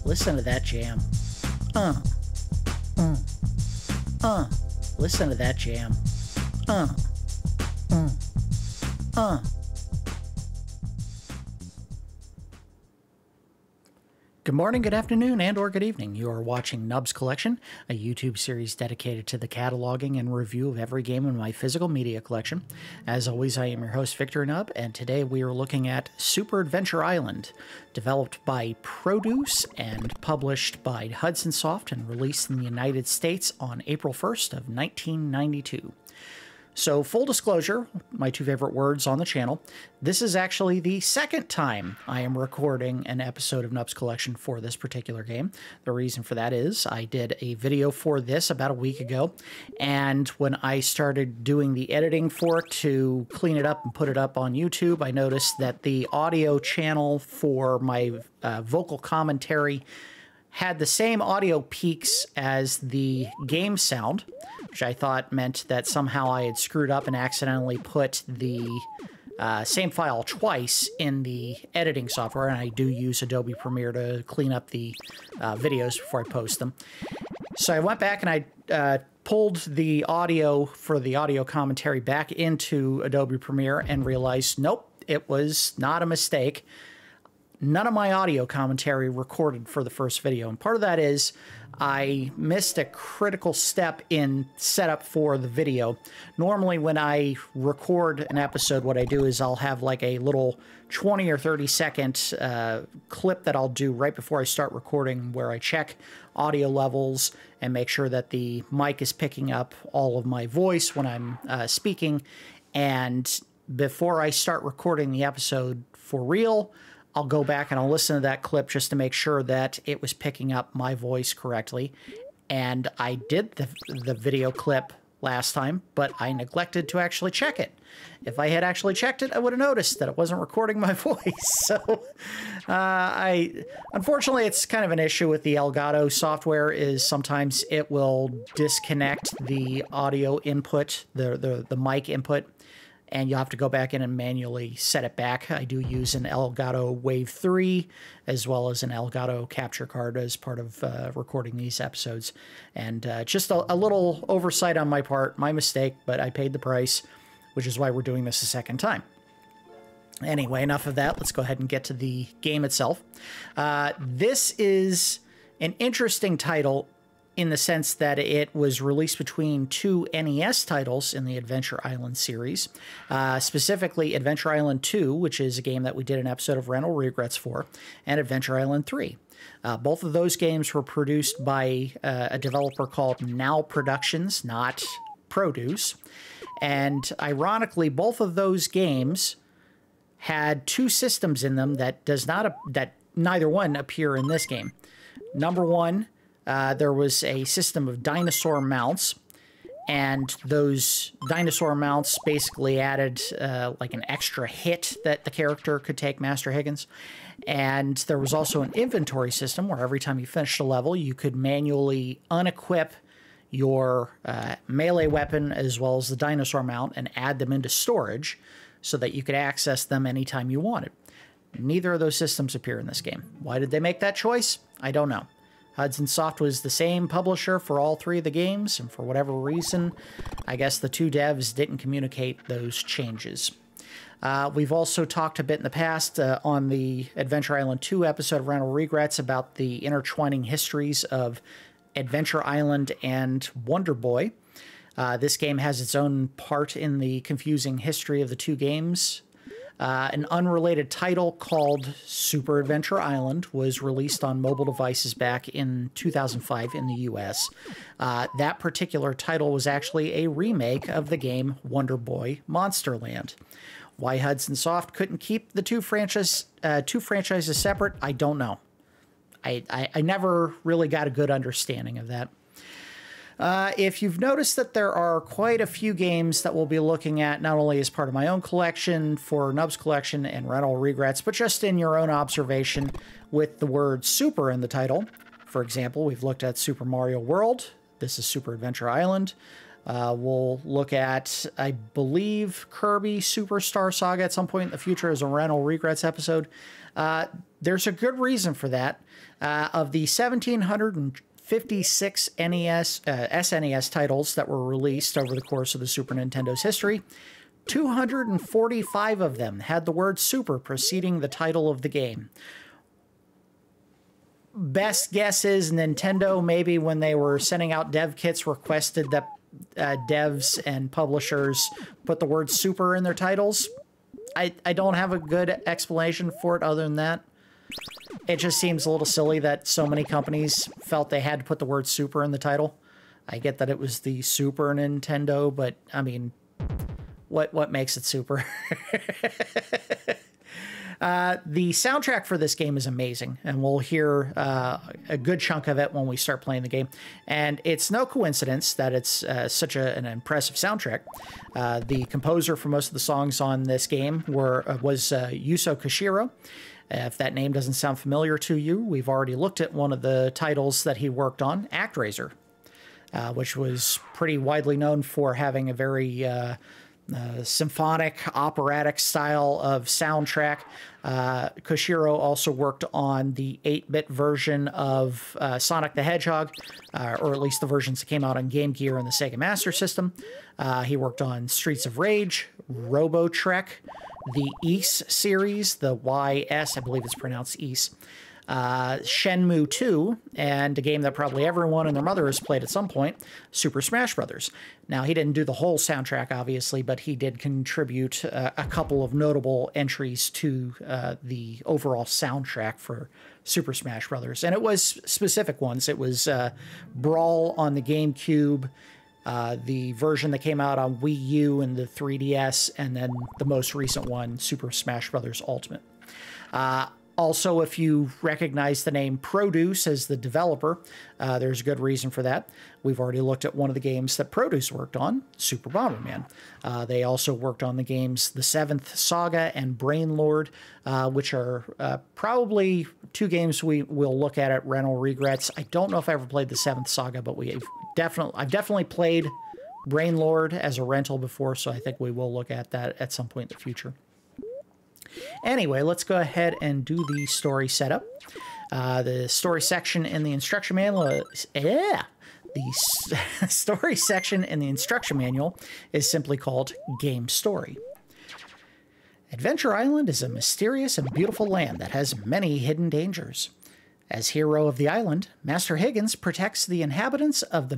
Listen to that jam. Uh. Listen to that jam. Good morning, good afternoon, and or good evening. You are watching Nubs Collection, a YouTube series dedicated to the cataloging and review of every game in my physical media collection. As always, I am your host, Victor Nub, and today we are looking at Super Adventure Island, developed by Produce and published by Hudson Soft and released in the United States on April 1st of 1992. So, full disclosure, my two favorite words on the channel, this is actually the second time I am recording an episode of Nubs Collection for this particular game. The reason for that is I did a video for this about a week ago, and when I started doing the editing for it to clean it up and put it up on YouTube, I noticed that the audio channel for my vocal commentary had the same audio peaks as the game sound, which I thought meant that somehow I had screwed up and accidentally put the same file twice in the editing software, and I do use Adobe Premiere to clean up the videos before I post them. So I went back and I pulled the audio for the audio commentary back into Adobe Premiere and realized, nope, it was not a mistake. None of my audio commentary recorded for the first video, and part of that is I missed a critical step in setup for the video. Normally when I record an episode, what I do is I'll have like a little 20 or 30 second clip that I'll do right before I start recording where I check audio levels and make sure that the mic is picking up all of my voice when I'm speaking. And before I start recording the episode for real, I'll go back and I'll listen to that clip just to make sure that it was picking up my voice correctly. And I did the video clip last time, but I neglected to actually check it. If I had actually checked it, I would have noticed that it wasn't recording my voice. So unfortunately, it's kind of an issue with the Elgato software is sometimes it will disconnect the audio input, the mic input, and you'll have to go back in and manually set it back. I do use an Elgato Wave 3 as well as an Elgato capture card as part of recording these episodes. And just a little oversight on my part, my mistake, but I paid the price, which is why we're doing this a second time. Anyway, enough of that. Let's go ahead and get to the game itself. This is an interesting title in the sense that it was released between two NES titles in the Adventure Island series, specifically Adventure Island 2, which is a game that we did an episode of Rental Regrets for, and Adventure Island 3. Both of those games were produced by a developer called Now Productions, not Produce. And ironically, both of those games had two systems in them that neither one appear in this game. Number one, there was a system of dinosaur mounts, and those dinosaur mounts basically added like an extra hit that the character could take, Master Higgins. And there was also an inventory system where every time you finished a level, you could manually unequip your melee weapon as well as the dinosaur mount and add them into storage so that you could access them anytime you wanted. Neither of those systems appear in this game. Why did they make that choice? I don't know. Hudson Soft was the same publisher for all three of the games, and for whatever reason, I guess the two devs didn't communicate those changes. We've also talked a bit in the past on the Adventure Island 2 episode of Rental Regrets about the intertwining histories of Adventure Island and Wonder Boy. This game has its own part in the confusing history of the two games. An unrelated title called Super Adventure Island was released on mobile devices back in 2005 in the US. That particular title was actually a remake of the game Wonder Boy Monsterland. Why Hudson Soft couldn't keep the two franchises separate, I don't know. I never really got a good understanding of that. If you've noticed that there are quite a few games that we'll be looking at, not only as part of my own collection for Nubs Collection and Rental Regrets, but just in your own observation with the word Super in the title. For example, we've looked at Super Mario World. This is Super Adventure Island. We'll look at, I believe, Kirby Superstar Saga at some point in the future as a Rental Regrets episode. there's a good reason for that. Of the 1,756 SNES titles that were released over the course of the Super Nintendo's history, 245 of them had the word Super preceding the title of the game. Best guess is Nintendo, maybe when they were sending out dev kits, requested that devs and publishers put the word Super in their titles. I don't have a good explanation for it other than that. It just seems a little silly that so many companies felt they had to put the word Super in the title. I get that it was the Super Nintendo, but I mean, what makes it Super? The soundtrack for this game is amazing, and we'll hear a good chunk of it when we start playing the game. And it's no coincidence that it's such an impressive soundtrack. The composer for most of the songs on this game was Yuzo Koshiro. If that name doesn't sound familiar to you, we've already looked at one of the titles that he worked on, ActRaiser, which was pretty widely known for having a very symphonic, operatic style of soundtrack. Koshiro also worked on the 8-bit version of Sonic the Hedgehog, or at least the versions that came out on Game Gear and the Sega Master System. He worked on Streets of Rage, Robotrek, the Ys series, the YS, I believe it's pronounced Ys, Shenmue 2, and a game that probably everyone and their mother has played at some point, Super Smash Brothers. Now, he didn't do the whole soundtrack, obviously, but he did contribute a couple of notable entries to the overall soundtrack for Super Smash Brothers. And it was specific ones. It was Brawl on the GameCube, the version that came out on Wii U and the 3DS, and then the most recent one, Super Smash Brothers Ultimate. Also, if you recognize the name Produce as the developer, there's a good reason for that. We've already looked at one of the games that Produce worked on, Super Bomberman. They also worked on the games The Seventh Saga and Brain Lord, which are probably two games we will look at Rental Regrets. I don't know if I ever played The Seventh Saga, but I've definitely played Brain Lord as a rental before, so I think we will look at that at some point in the future. Anyway, let's go ahead and do the story setup. The story section in the instruction manual the story section in the instruction manual is simply called Game Story. Adventure Island is a mysterious and beautiful land that has many hidden dangers. As hero of the island, Master Higgins protects the inhabitants of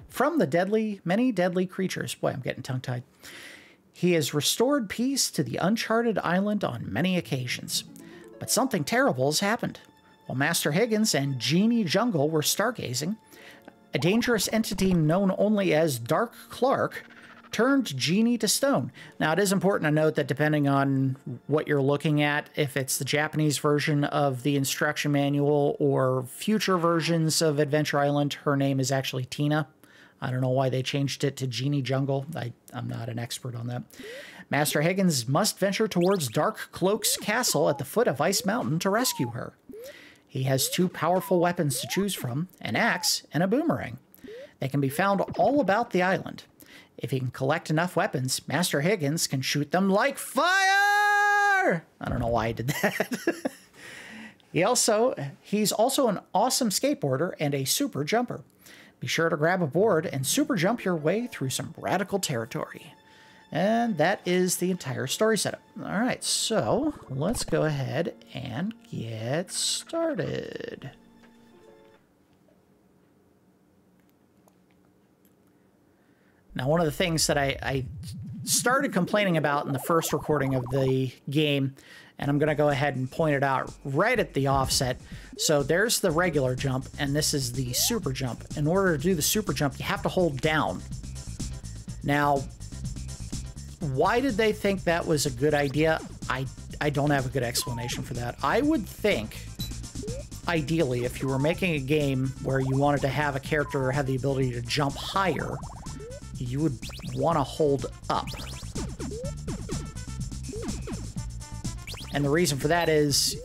from the many deadly creatures. Boy, I'm getting tongue-tied. He has restored peace to the uncharted island on many occasions. But something terrible has happened. While Master Higgins and Jeanie Jungle were stargazing, a dangerous entity known only as Dark Cloak turned Jeanie to stone. Now, it is important to note that depending on what you're looking at, if it's the Japanese version of the instruction manual or future versions of Adventure Island, her name is actually Tina. I don't know why they changed it to Jeanie Jungle. I'm not an expert on that. Master Higgins must venture towards Dark Cloak's castle at the foot of Ice Mountain to rescue her. He has two powerful weapons to choose from, an axe and a boomerang. They can be found all about the island. If he can collect enough weapons, Master Higgins can shoot them like fire! I don't know why I did that. He's also an awesome skateboarder and a super jumper. Be sure to grab a board and super jump your way through some radical territory. And that is the entire story setup. All right, so let's go ahead and get started. Now, one of the things that I started complaining about in the first recording of the game, and I'm going to go ahead and point it out right at the offset. So there's the regular jump, and this is the super jump. In order to do the super jump, you have to hold down. Now, why did they think that was a good idea? I don't have a good explanation for that. I would think, ideally, if you were making a game where you wanted to have a character have the ability to jump higher, you would want to hold up. And the reason for that is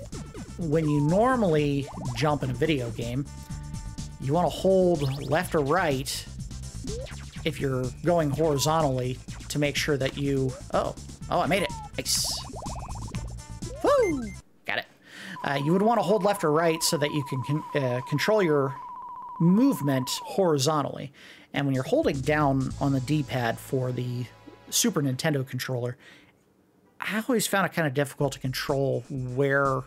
when you normally jump in a video game, you want to hold left or right if you're going horizontally to make sure that you... Oh, I made it. Nice. Woo! Got it. You would want to hold left or right so that you can control your movement horizontally. And when you're holding down on the D-pad for the Super Nintendo controller, I always found it kind of difficult to control where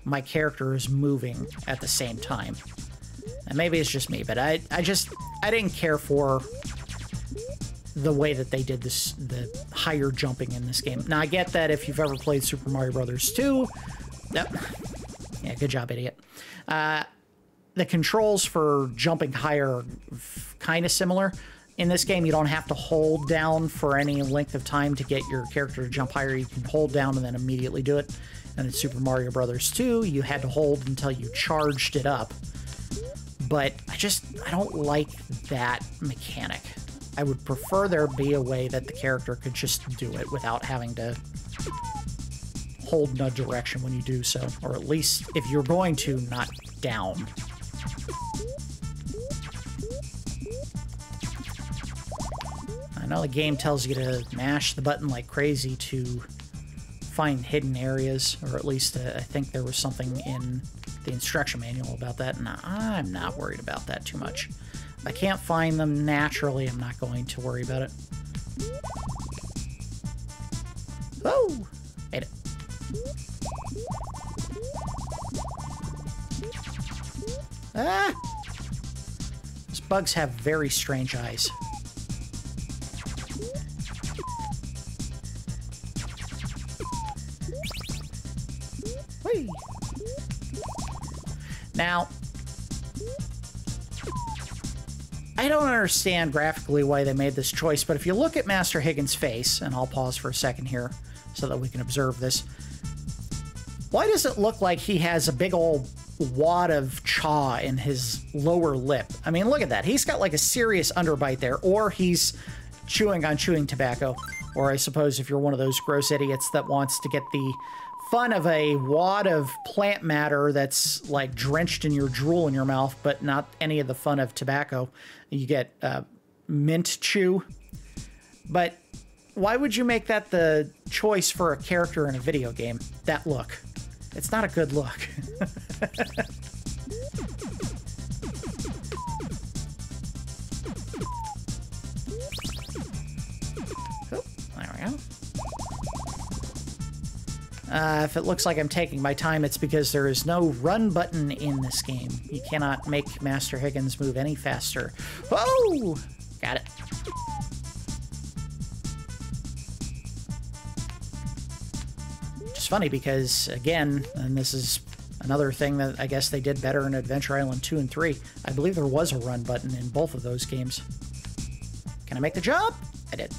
my character is moving at the same time. And maybe it's just me, but I didn't care for the way that they did this, the higher jumping in this game. Now, I get that if you've ever played Super Mario Brothers 2, yeah, good job, idiot. The controls for jumping higher are kind of similar. In this game, you don't have to hold down for any length of time to get your character to jump higher. You can hold down and then immediately do it. And in Super Mario Brothers 2, you had to hold until you charged it up. But I don't like that mechanic. I would prefer there be a way that the character could just do it without having to hold no direction when you do so. Or at least, if you're going to, not down. I know the game tells you to mash the button like crazy to find hidden areas, or at least I think there was something in the instruction manual about that, and I'm not worried about that too much. If I can't find them naturally, I'm not going to worry about it. Oh! Made it. Ah! These bugs have very strange eyes. Whee! Now, I don't understand graphically why they made this choice, but if you look at Master Higgins' face, and I'll pause for a second here so that we can observe this, why does it look like he has a big old wad of chaw in his lower lip? I mean, look at that. He's got like a serious underbite there, or he's chewing on chewing tobacco. Or I suppose if you're one of those gross idiots that wants to get the fun of a wad of plant matter that's like drenched in your drool in your mouth, but not any of the fun of tobacco, you get mint chew. But why would you make that the choice for a character in a video game? That look. It's not a good look. Oh, there we go. If it looks like I'm taking my time, it's because there is no run button in this game. You cannot make Master Higgins move any faster. Oh! Got it. It's funny because, again, and this is another thing that I guess they did better in Adventure Island 2 and 3, I believe there was a run button in both of those games. Can I make the jump? I did.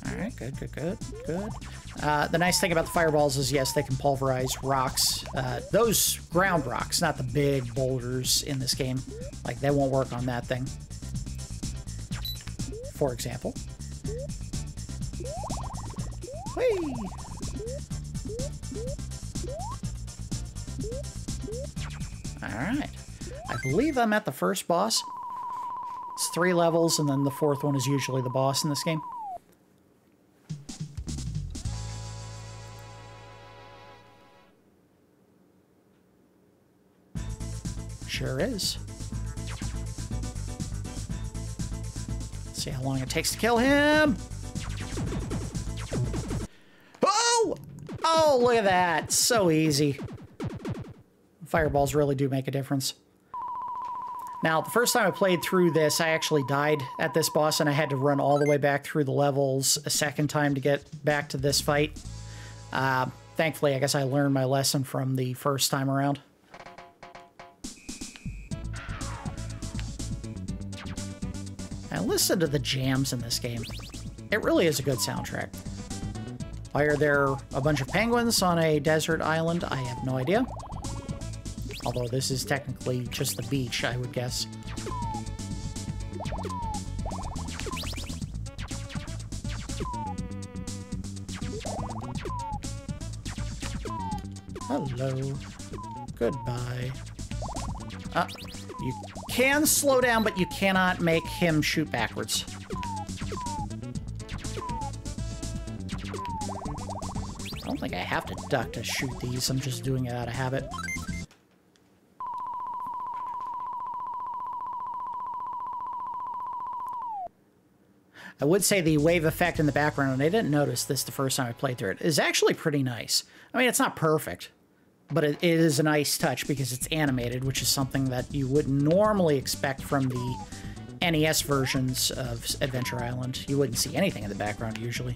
Alright, good, good, good, good. The nice thing about the fireballs is, yes, they can pulverize rocks. Those ground rocks, not the big boulders in this game. Like, they won't work on that thing. For example. Whee! Alright. I believe I'm at the first boss. It's 3 levels, and then the 4th one is usually the boss in this game. Sure is. Let's see how long it takes to kill him. Oh! Oh, look at that. So easy. Fireballs really do make a difference. Now, the first time I played through this, I actually died at this boss, and I had to run all the way back through the levels a second time to get back to this fight. Thankfully, I guess I learned my lesson from the first time around. And listen to the jams in this game. It really is a good soundtrack. Why are there a bunch of penguins on a desert island? I have no idea. Although this is technically just the beach, I would guess. Hello. Goodbye. You can slow down, but you cannot make him shoot backwards. I don't think I have to duck to shoot these. I'm just doing it out of habit. I would say the wave effect in the background, and I didn't notice this the first time I played through it, is actually pretty nice. I mean, it's not perfect, but it is a nice touch because it's animated, which is something that you wouldn't normally expect from the NES versions of Adventure Island. You wouldn't see anything in the background usually.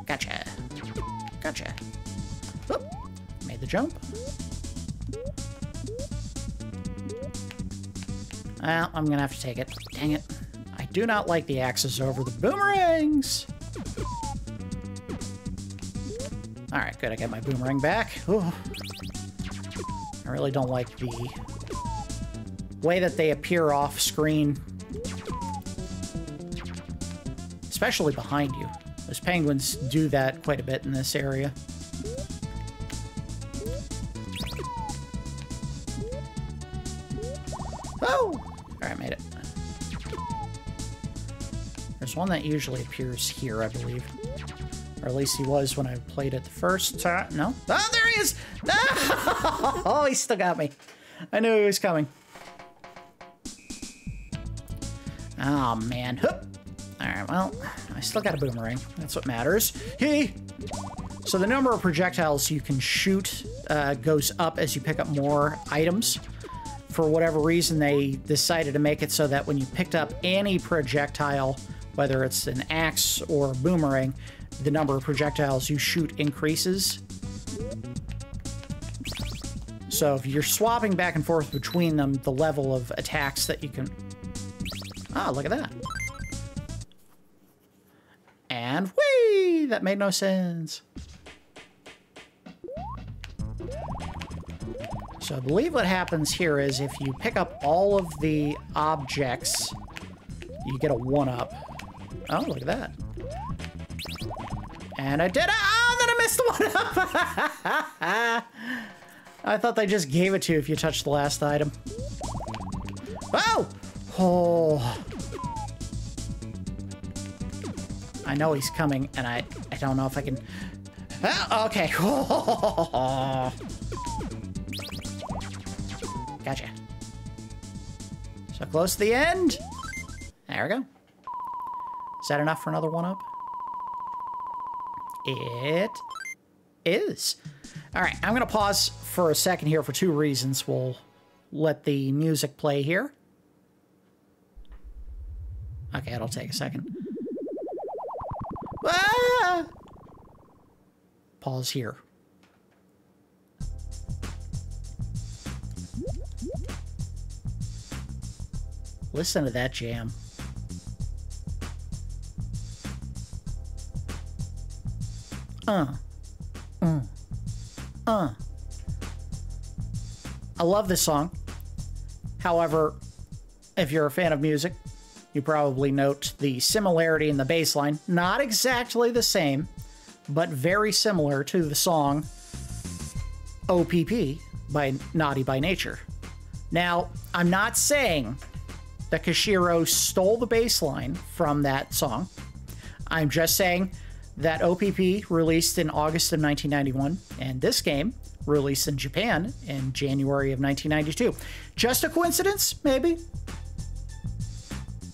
Gotcha. Gotcha. Oop. Made the jump. Well, I'm gonna have to take it. Dang it. I do not like the axes over the boomerangs. Alright, good. I got my boomerang back. Ooh. I really don't like the way that they appear off screen. Especially behind you. Those penguins do that quite a bit in this area. Oh! Alright, made it. There's one that usually appears here, I believe. Or at least he was when I played it the first time. No? Oh, there he is! No! Oh, he still got me. I knew he was coming. Oh, man. Alright, well, I still got a boomerang. That's what matters. So the number of projectiles you can shoot goes up as you pick up more items. For whatever reason, they decided to make it so that when you picked up any projectile, whether it's an axe or a boomerang, the number of projectiles you shoot increases. So if you're swapping back and forth between them, the level of attacks that you can... Ah, look at that. And whee! That made no sense. So I believe what happens here is if you pick up all of the objects, you get a 1-up. Oh, look at that. And I did it! Oh, then I missed the 1-up! I thought they just gave it to you if you touched the last item. Oh! Oh. I know he's coming, and I don't know if I can... Oh, okay. Gotcha. So close to the end. There we go. Is that enough for another 1-up? It is. All right, I'm going to pause for a second here for 2 reasons. We'll let the music play here. Okay, it'll take a second. Ah! Pause here. Listen to that jam. I love this song. However, if you're a fan of music, you probably note the similarity in the bass line. Not exactly the same, but very similar to the song OPP by Naughty by Nature. Now, I'm not saying that Koshiro stole the bass line from that song. I'm just saying that OPP released in August of 1991, and this game released in Japan in January of 1992. Just a coincidence? Maybe.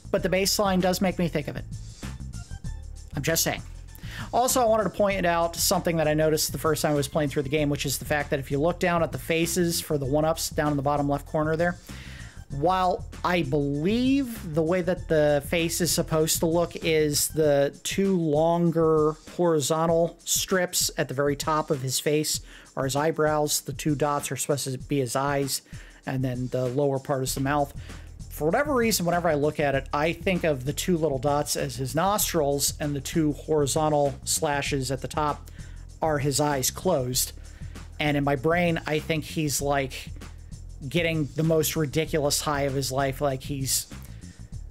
But the bass line does make me think of it. I'm just saying. Also, I wanted to point out something that I noticed the first time I was playing through the game, which is the fact that if you look down at the faces for the 1-ups down in the bottom left corner there, while I believe the way that the face is supposed to look is the 2 longer horizontal strips at the very top of his face are his eyebrows, the 2 dots are supposed to be his eyes, and then the lower part is the mouth. For whatever reason, whenever I look at it, I think of the 2 little dots as his nostrils, and the 2 horizontal slashes at the top are his eyes closed. And in my brain, I think he's like getting the most ridiculous high of his life, like he's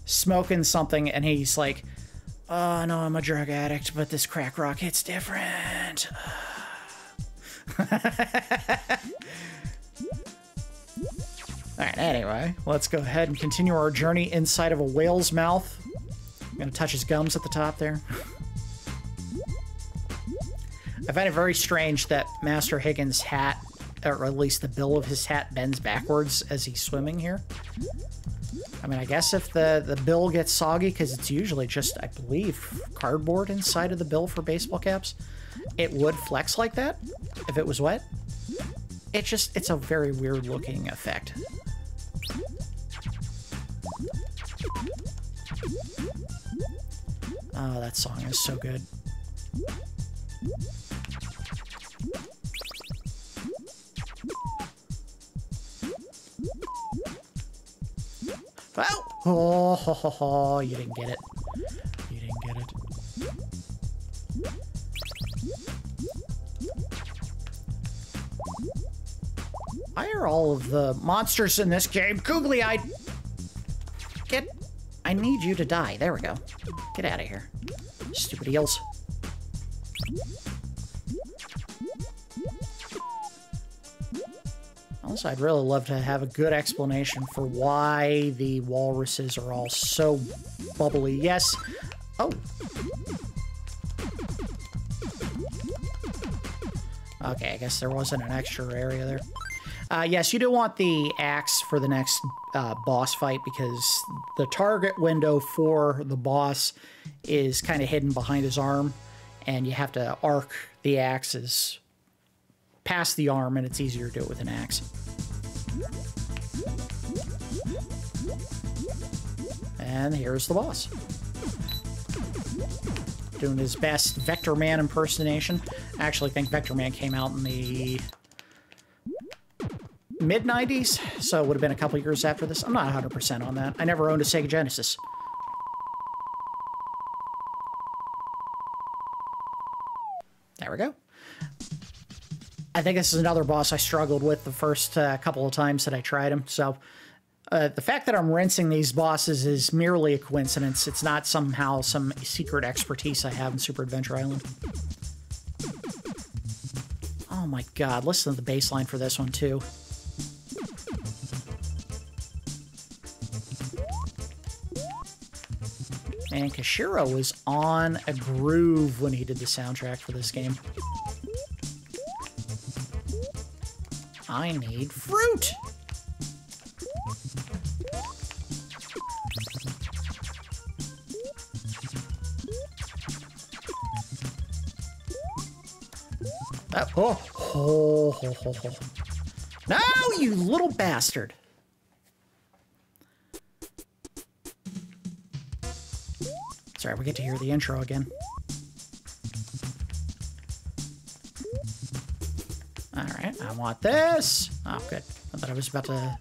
smoking something and he's like, oh no, I'm a drug addict, but this crack rock hits different. Alright, anyway, let's go ahead and continue our journey inside of a whale's mouth. I'm gonna touch his gums at the top there. I find it very strange that Master Higgins' hat, or at least the bill of his hat, bends backwards as he's swimming here. I mean, I guess if the bill gets soggy, because it's usually just, I believe, cardboard inside of the bill for baseball caps, it would flex like that if it was wet. It's a very weird looking effect. Oh, that song is so good. Oh, ho, ho, ho, you didn't get it. You didn't get it. Why are all of the monsters in this game googly-eyed? I need you to die. There we go. Get out of here. Stupid eels. Also, I'd really love to have a good explanation for why the walruses are all so bubbly. Yes. Oh. Okay, I guess there wasn't an extra area there. Yes, you do want the axe for the next boss fight because the target window for the boss is kind of hidden behind his arm, and you have to arc the axes past the arm, and it's easier to do it with an axe. And here's the boss. Doing his best Vector Man impersonation. I actually think Vector Man came out in the mid-90s, so it would have been a couple years after this. I'm not 100% on that. I never owned a Sega Genesis. There we go. I think this is another boss I struggled with the first couple of times that I tried him, so the fact that I'm rinsing these bosses is merely a coincidence. It's not somehow some secret expertise I have in Super Adventure Island. Oh my god, listen to the bass line for this one, too. And Kashiro was on a groove when he did the soundtrack for this game. I need fruit! Oh. No, you little bastard! Sorry, we get to hear the intro again. Alright, I want this! Oh, good. I thought I was about to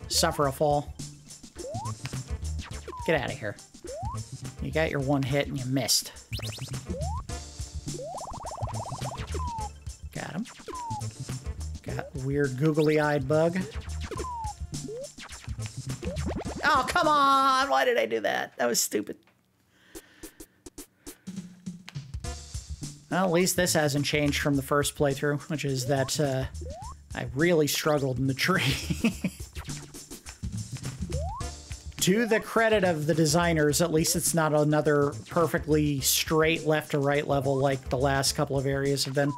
suffer a fall. Get out of here. You got your one hit and you missed. Got him. Got weird googly-eyed bug. Oh, come on! Why did I do that? That was stupid. Well, at least this hasn't changed from the first playthrough, which is that I really struggled in the tree. To the credit of the designers, at least it's not another perfectly straight left to right level like the last couple of areas have been.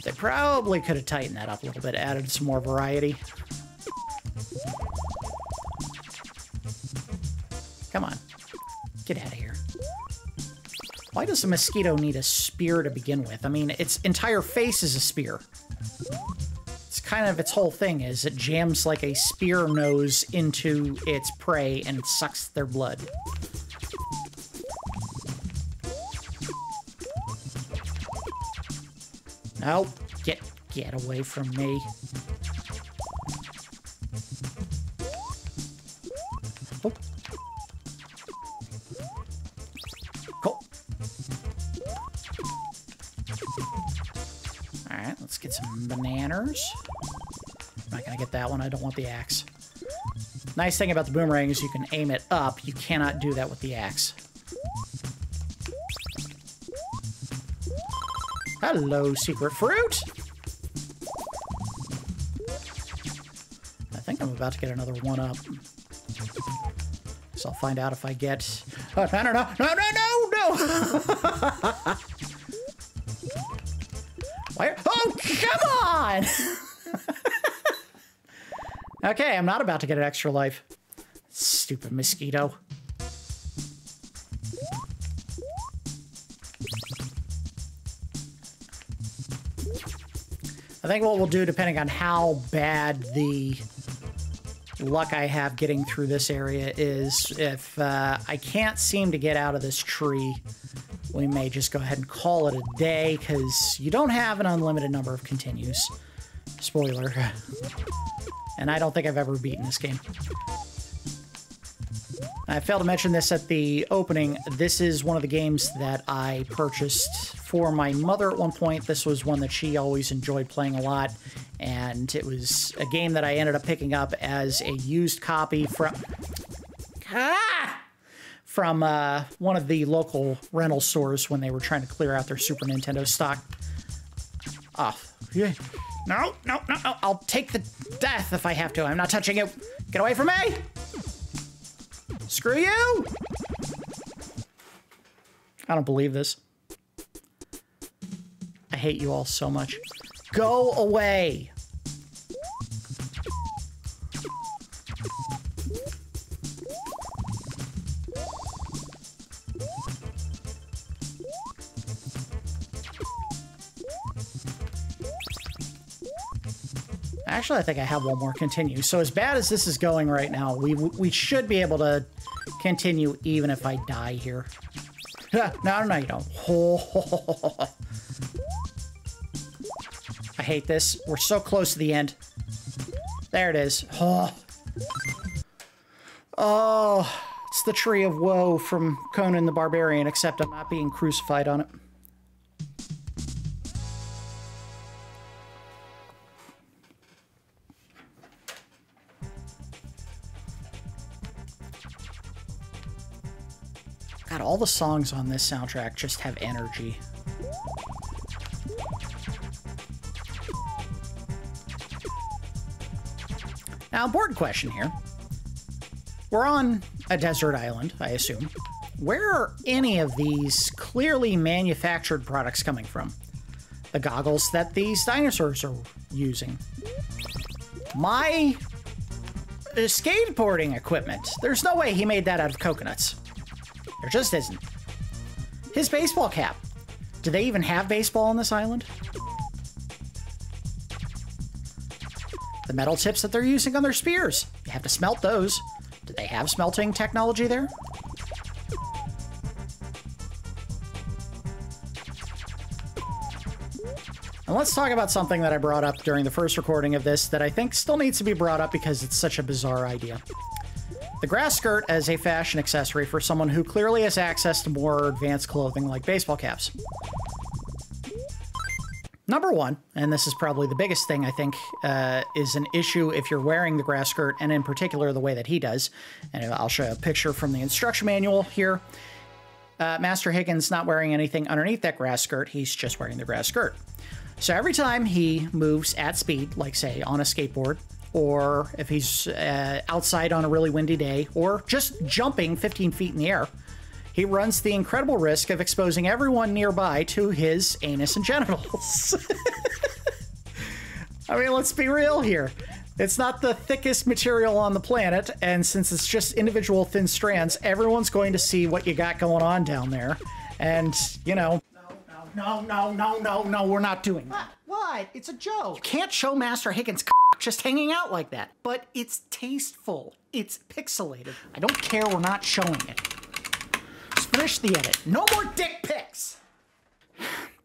They probably could have tightened that up a little bit, added some more variety. Come on. Get out of here. Why does a mosquito need a spear to begin with? I mean, its entire face is a spear. It's kind of its whole thing is it jams like a spear nose into its prey and it sucks their blood. No, get away from me. Oh. Cool. Alright, let's get some bananas. I'm not gonna get that one, I don't want the axe. Nice thing about the boomerang is you can aim it up, you cannot do that with the axe. Hello, secret fruit. I think I'm about to get another one up. So I'll find out if I get... Oh, no. Where? Oh, come on! Okay, I'm not about to get an extra life. Stupid mosquito. I think what we'll do, depending on how bad the luck I have getting through this area, is if I can't seem to get out of this tree, we may just go ahead and call it a day, because you don't have an unlimited number of continues. Spoiler. And I don't think I've ever beaten this game. I failed to mention this at the opening. This is one of the games that I purchased for my mother at one point. This was one that she always enjoyed playing a lot, and it was a game that I ended up picking up as a used copy from one of the local rental stores when they were trying to clear out their Super Nintendo stock. Oh, yeah. No. I'll take the death if I have to. I'm not touching you. Get away from me! Screw you! I don't believe this. I hate you all so much. Go away! Actually, I think I have one more continue. So as bad as this is going right now, we should be able to continue even if I die here. No, you don't. I hate this. We're so close to the end. There it is. Oh, it's the Tree of Woe from Conan the Barbarian, except I'm not being crucified on it. God, all the songs on this soundtrack just have energy. Now, important question here. We're on a desert island, I assume. Where are any of these clearly manufactured products coming from? The goggles that these dinosaurs are using. My skateboarding equipment. There's no way he made that out of coconuts. There just isn't. His baseball cap. Do they even have baseball on this island? The metal tips that they're using on their spears. You have to smelt those. Do they have smelting technology there? And let's talk about something that I brought up during the first recording of this that I think still needs to be brought up because it's such a bizarre idea. The grass skirt as a fashion accessory for someone who clearly has access to more advanced clothing like baseball caps. Number one, and this is probably the biggest thing I think, is an issue if you're wearing the grass skirt, and in particular the way that he does. And I'll show you a picture from the instruction manual here. Master Higgins not wearing anything underneath that grass skirt, he's just wearing the grass skirt. So every time he moves at speed, like say on a skateboard, or if he's outside on a really windy day, or just jumping 15 feet in the air, he runs the incredible risk of exposing everyone nearby to his anus and genitals. I mean, let's be real here. It's not the thickest material on the planet, and since it's just individual thin strands, everyone's going to see what you got going on down there. And, you know... No, we're not doing that. What? It's a joke. You can't show Master Higgins' just hanging out like that. But it's tasteful. It's pixelated. I don't care, we're not showing it. Just finish the edit. No more dick pics!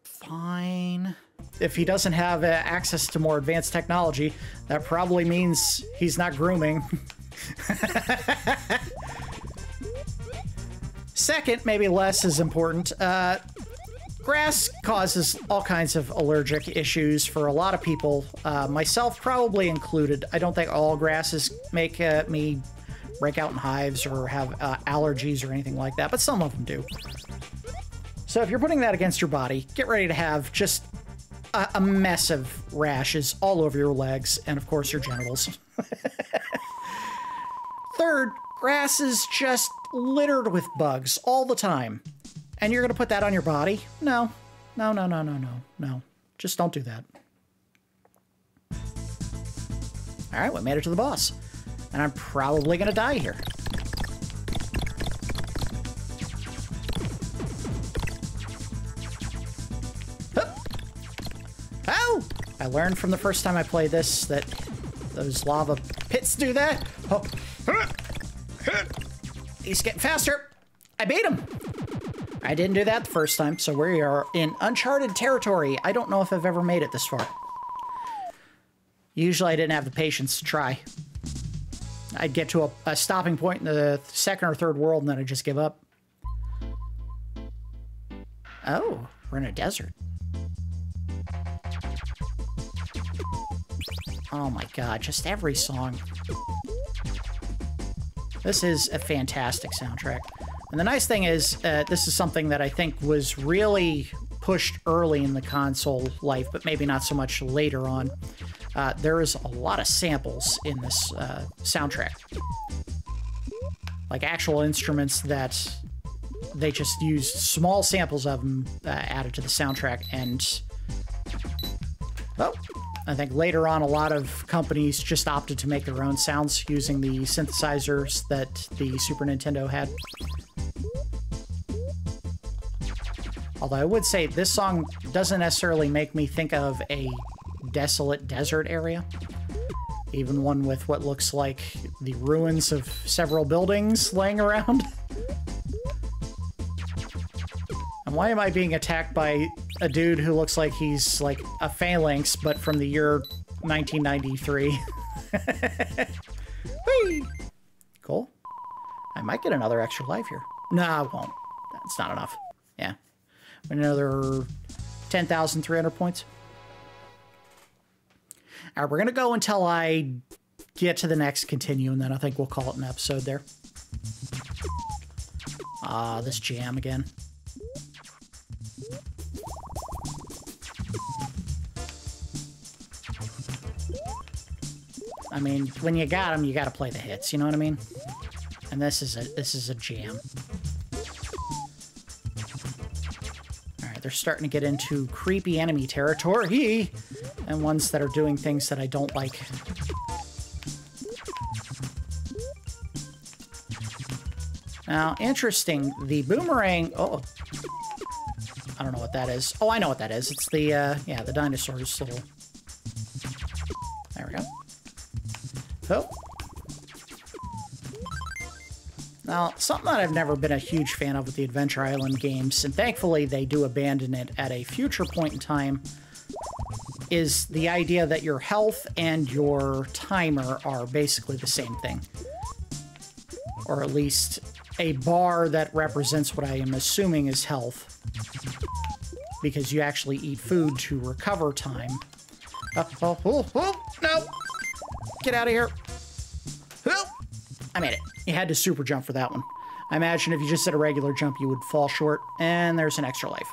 Fine. If he doesn't have access to more advanced technology, that probably means he's not grooming. Second, maybe less is important, grass causes all kinds of allergic issues for a lot of people, myself probably included. I don't think all grasses make me break out in hives or have allergies or anything like that, but some of them do. So if you're putting that against your body, get ready to have just a mess of rashes all over your legs and, of course, your genitals. Third, grass is just littered with bugs all the time. And you're going to put that on your body? No. No, no, no, no, no, no. Just don't do that. All right, we made it to the boss. And I'm probably going to die here. Oh! I learned from the first time I played this that those lava pits do that. Oh. He's getting faster. I beat him. I didn't do that the first time, so we are in uncharted territory. I don't know if I've ever made it this far. Usually I didn't have the patience to try. I'd get to a stopping point in the second or third world and then I'd just give up. Oh, we're in a desert. Oh my god, just every song. This is a fantastic soundtrack. And the nice thing is, this is something that I think was really pushed early in the console life, but maybe not so much later on. There is a lot of samples in this soundtrack. Like actual instruments that they just used small samples of them added to the soundtrack. And, well, I think later on a lot of companies just opted to make their own sounds using the synthesizers that the Super Nintendo had. Although I would say this song doesn't necessarily make me think of a desolate desert area. Even one with what looks like the ruins of several buildings laying around. And why am I being attacked by a dude who looks like he's like a phalanx, but from the year 1993? Whee! Cool. I might get another extra life here. No, I won't. That's not enough. Yeah. Another 10,300 points. All right, we're going to go until I get to the next continue, and then I think we'll call it an episode there. Ah, this jam again. I mean, when you got them, you got to play the hits, you know what I mean? And this is a jam. They're starting to get into creepy enemy territory and ones that are doing things that I don't like. Now, interesting, the boomerang... Oh, I don't know what that is. Oh, I know what that is. It's the, yeah, the dinosaur's little... There we go. Oh. Now, something that I've never been a huge fan of with the Adventure Island games, and thankfully they do abandon it at a future point in time, is the idea that your health and your timer are basically the same thing. Or at least a bar that represents what I am assuming is health. Because you actually eat food to recover time. No! Get out of here! I made it. You had to super jump for that one. I imagine if you just did a regular jump, you would fall short, and there's an extra life.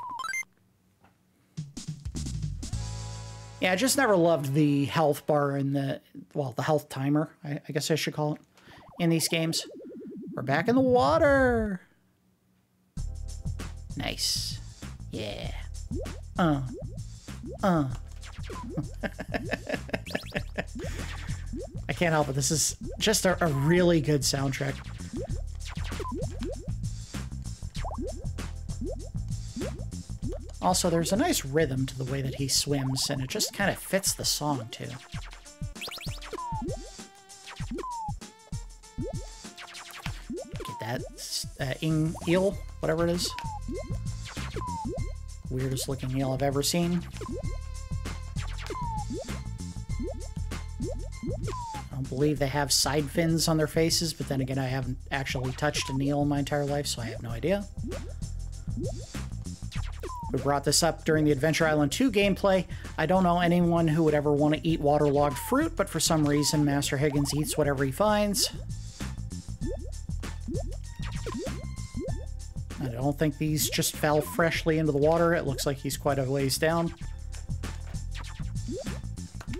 Yeah, I just never loved the health bar and the, well, the health timer, I guess I should call it, in these games. We're back in the water. Nice. Yeah. I can't help it. This is just a really good soundtrack. Also, there's a nice rhythm to the way that he swims, and it just kind of fits the song, too. Get that eel, whatever it is. Weirdest looking eel I've ever seen. I don't believe they have side fins on their faces, but then again, I haven't actually touched an eel in my entire life, so I have no idea. We brought this up during the Adventure Island 2 gameplay. I don't know anyone who would ever want to eat waterlogged fruit, but for some reason, Master Higgins eats whatever he finds. I don't think these just fell freshly into the water. It looks like he's quite a ways down.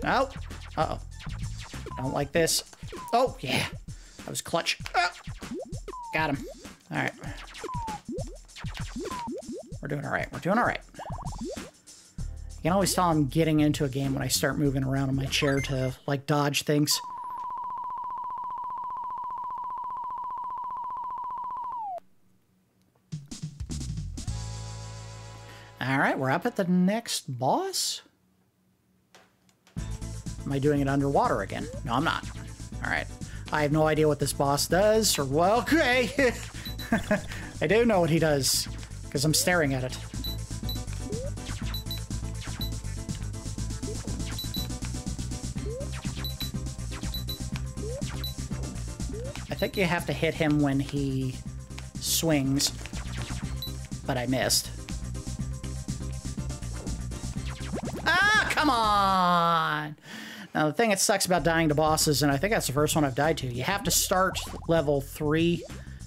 Oh. Uh-oh. I don't like this. Oh, yeah. That was clutch. Got him. All right. We're doing all right. We're doing all right. You can always tell I'm getting into a game when I start moving around in my chair to, like, dodge things. All right, we're up at the next boss. Am I doing it underwater again? No, I'm not. All right. I have no idea what this boss does, or, well, okay. I do know what he does, because I'm staring at it. I think you have to hit him when he swings, but I missed. Ah, come on! Now, the thing that sucks about dying to bosses, and I think that's the first one I've died to, you have to start level 3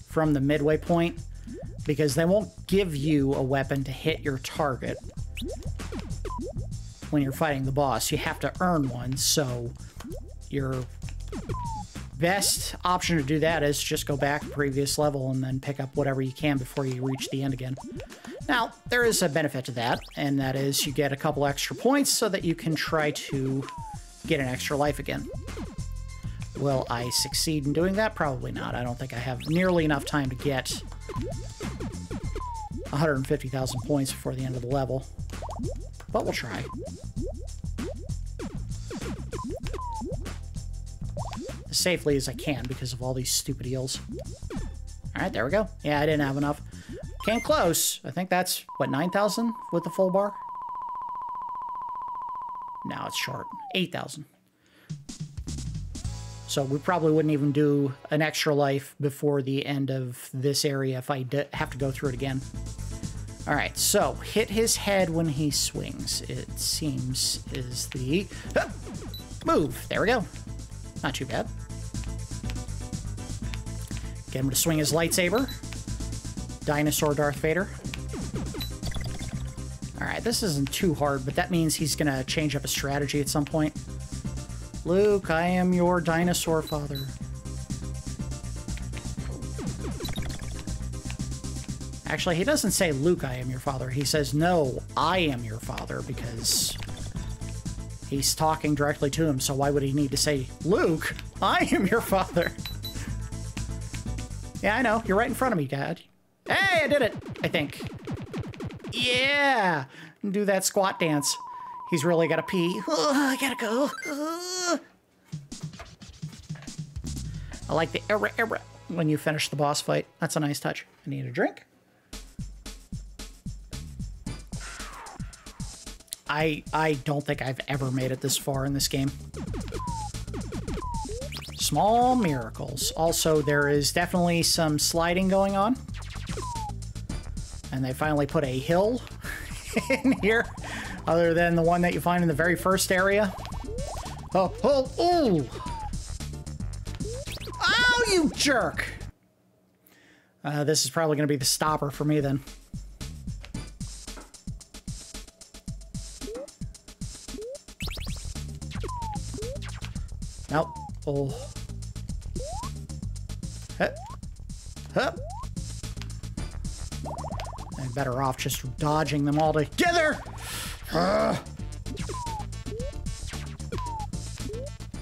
from the midway point, because they won't give you a weapon to hit your target when you're fighting the boss. You have to earn one, so your best option to do that is just go back to the previous level and then pick up whatever you can before you reach the end again. Now, there is a benefit to that, and that is you get a couple extra points so that you can try to get an extra life again. Will I succeed in doing that? Probably not. I don't think I have nearly enough time to get 150,000 points before the end of the level, but we'll try. As safely as I can because of all these stupid eels. All right, there we go. Yeah, I didn't have enough. Came close. I think that's, what, 9,000 with the full bar? No, it's short. 8,000. So we probably wouldn't even do an extra life before the end of this area if I have to go through it again. All right, so hit his head when he swings. It seems is the move. There we go. Not too bad. Get him to swing his lightsaber. Dinosaur Darth Vader. All right, this isn't too hard, but that means he's going to change up his strategy at some point. Luke, I am your dinosaur father. Actually, he doesn't say, Luke, I am your father. He says, no, I am your father, because he's talking directly to him, so why would he need to say, Luke, I am your father? Yeah, I know. You're right in front of me, Dad. Hey, I did it, I think. Yeah! Do that squat dance. He's really got to pee. I gotta go. I like the error when you finish the boss fight. That's a nice touch. I need a drink. I don't think I've ever made it this far in this game. Small miracles. Also, there is definitely some sliding going on. And they finally put a hill in here, other than the one that you find in the very first area. Oh, oh, oh! Oh, you jerk! This is probably going to be the stopper for me, then. Nope. Oh. Hup. Hup. I'm better off just dodging them all together.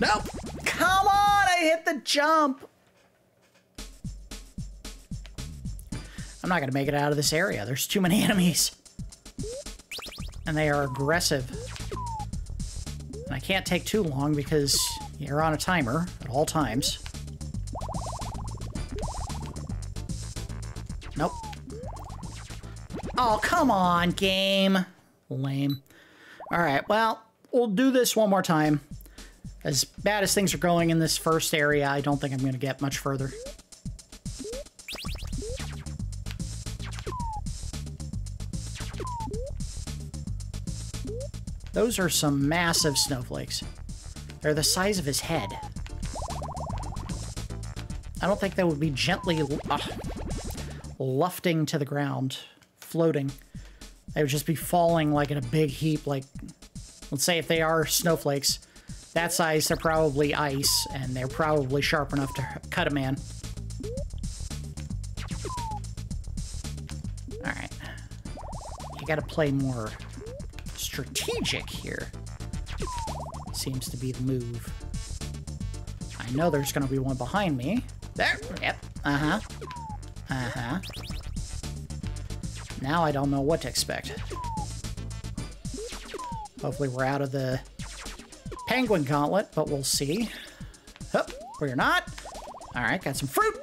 Nope. Come on, I hit the jump. I'm not going to make it out of this area. There's too many enemies. And they are aggressive. And I can't take too long because you're on a timer at all times. Nope. Oh, come on, game. Lame. All right, well, we'll do this one more time. As bad as things are going in this first area, I don't think I'm going to get much further. Those are some massive snowflakes. They're the size of his head. I don't think they would be gently lufting to the ground, floating. They would just be falling like in a big heap, like, let's say if they are snowflakes, that size, they're probably ice, and they're probably sharp enough to cut a man. Alright. You gotta play more strategic here. Seems to be the move. I know there's gonna be one behind me. There! Yep. Uh-huh. Uh-huh. Now I don't know what to expect. Hopefully we're out of the penguin gauntlet, but we'll see. Oh, we're not. Alright, got some fruit.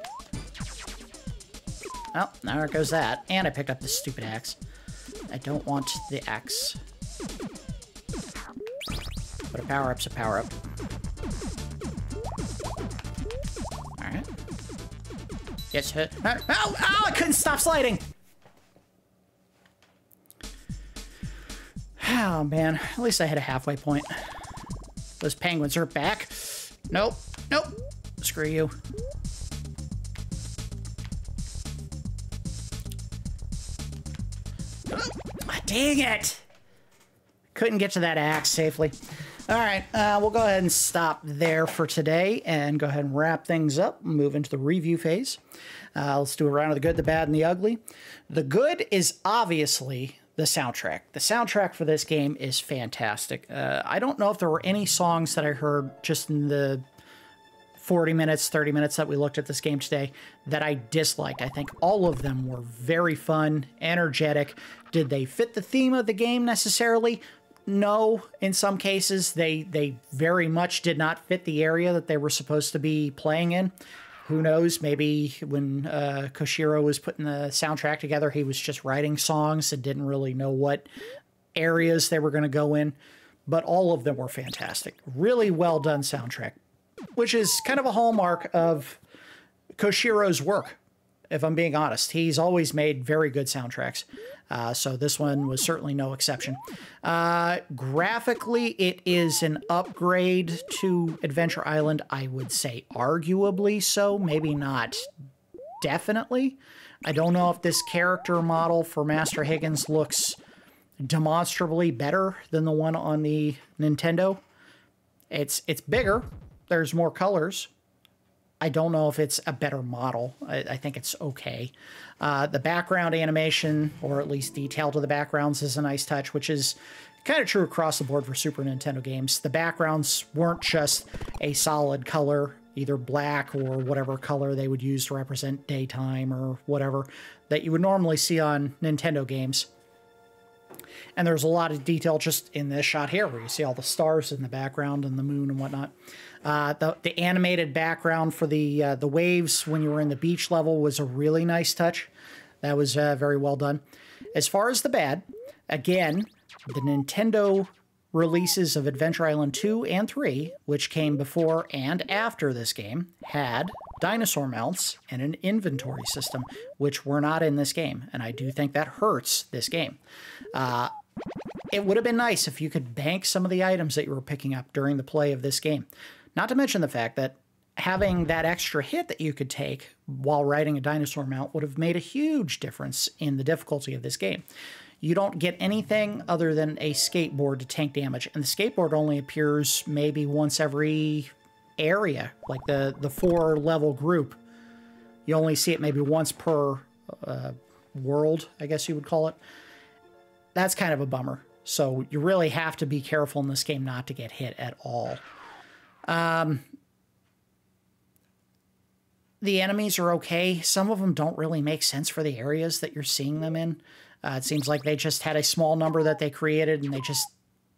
Oh, there goes that. And I picked up this stupid axe. I don't want the axe. But a power-up's a power-up. Alright. Yes, hit. Oh, I couldn't stop sliding! Oh, man. At least I hit a halfway point. Those penguins are back. Nope. Nope. Screw you. Oh, dang it! Couldn't get to that axe safely. All right, we'll go ahead and stop there for today and go ahead and wrap things up, move into the review phase. Let's do a round of the good, the bad, and the ugly. The good is obviously the soundtrack. The soundtrack for this game is fantastic. I don't know if there were any songs that I heard just in the 40 minutes, 30 minutes that we looked at this game today that I disliked. I think all of them were very fun, energetic. Did they fit the theme of the game necessarily? No, in some cases, they very much did not fit the area that they were supposed to be playing in. Who knows, maybe when Koshiro was putting the soundtrack together, he was just writing songs and didn't really know what areas they were going to go in. But all of them were fantastic. Really well done soundtrack, which is kind of a hallmark of Koshiro's work, if I'm being honest. He's always made very good soundtracks. So this one was certainly no exception. Graphically, it is an upgrade to Adventure Island. I would say arguably so, maybe not definitely. I don't know if this character model for Master Higgins looks demonstrably better than the one on the Nintendo. It's bigger. There's more colors. I don't know if it's a better model. I think it's okay. The background animation, or at least detail to the backgrounds, is a nice touch, which is kind of true across the board for Super Nintendo games. The backgrounds weren't just a solid color, either black or whatever color they would use to represent daytime or whatever that you would normally see on Nintendo games. And there's a lot of detail just in this shot here, where you see all the stars in the background and the moon and whatnot. The animated background for the waves when you were in the beach level was a really nice touch. That was very well done. As far as the bad, again, the Nintendo releases of Adventure Island 2 and 3, which came before and after this game, had dinosaur mounts and an inventory system, which were not in this game, and I do think that hurts this game. It would have been nice if you could bank some of the items that you were picking up during the play of this game. Not to mention the fact that having that extra hit that you could take while riding a dinosaur mount would have made a huge difference in the difficulty of this game. You don't get anything other than a skateboard to tank damage, and the skateboard only appears maybe once every area, like the 4-level group. You only see it maybe once per world, I guess you would call it. That's kind of a bummer. So you really have to be careful in this game not to get hit at all. The enemies are okay. Some of them don't really make sense for the areas that you're seeing them in. It seems like they just had a small number that they created, and they just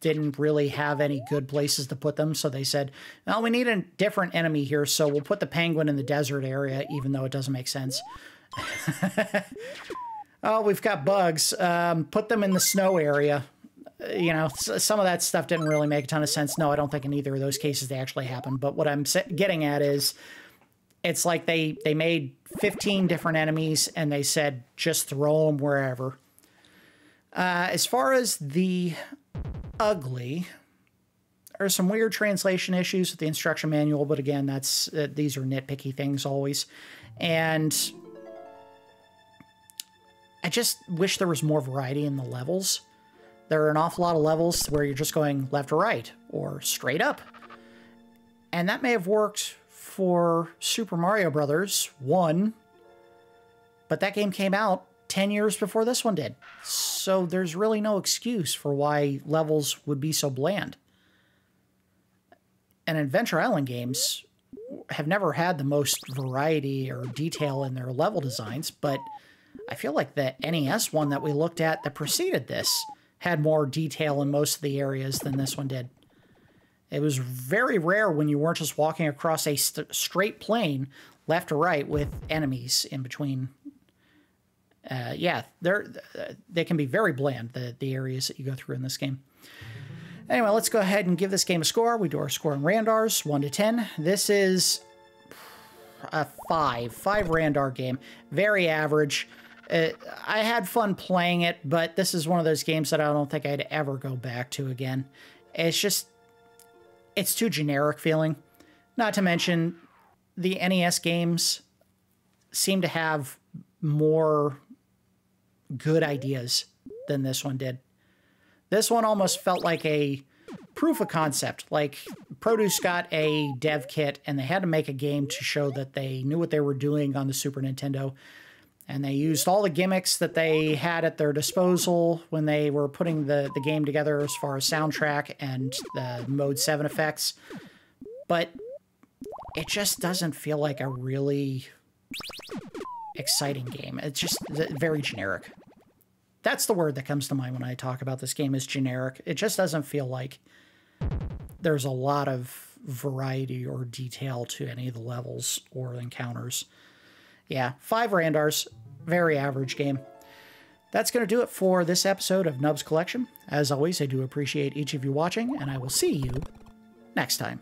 didn't really have any good places to put them. So they said, well, we need a different enemy here, so we'll put the penguin in the desert area, even though it doesn't make sense. Oh, we've got bugs. Put them in the snow area. You know, some of that stuff didn't really make a ton of sense. No, I don't think in either of those cases they actually happened. But what I'm getting at is, it's like they made 15 different enemies, and they said, just throw them wherever. As far as the ugly, there's some weird translation issues with the instruction manual, but again, that's these are nitpicky things always. And I just wish there was more variety in the levels. There are an awful lot of levels where you're just going left or right, or straight up. And that may have worked for Super Mario Brothers 1, but that game came out 10 years before this one did. So there's really no excuse for why levels would be so bland. And Adventure Island games have never had the most variety or detail in their level designs, but I feel like the NES one that we looked at that preceded this had more detail in most of the areas than this one did. It was very rare when you weren't just walking across a straight plane left to right with enemies in between. Yeah, they can be very bland, the areas that you go through in this game. Anyway, let's go ahead and give this game a score. We do our score in Randars, 1 to 10. This is a 5 Randar game. Very average. I had fun playing it, but this is one of those games that I don't think I'd ever go back to again. It's too generic feeling. Not to mention, the NES games seem to have more good ideas than this one did. This one almost felt like a proof of concept. Like, Produce got a dev kit, and they had to make a game to show that they knew what they were doing on the Super Nintendo. And they used all the gimmicks that they had at their disposal when they were putting the game together as far as soundtrack and the Mode 7 effects. But it just doesn't feel like a really exciting game. It's just very generic. That's the word that comes to mind when I talk about this game, is generic. It just doesn't feel like there's a lot of variety or detail to any of the levels or encounters. Yeah, 5 Randars, very average game. That's going to do it for this episode of Nub's Collection. As always, I do appreciate each of you watching, and I will see you next time.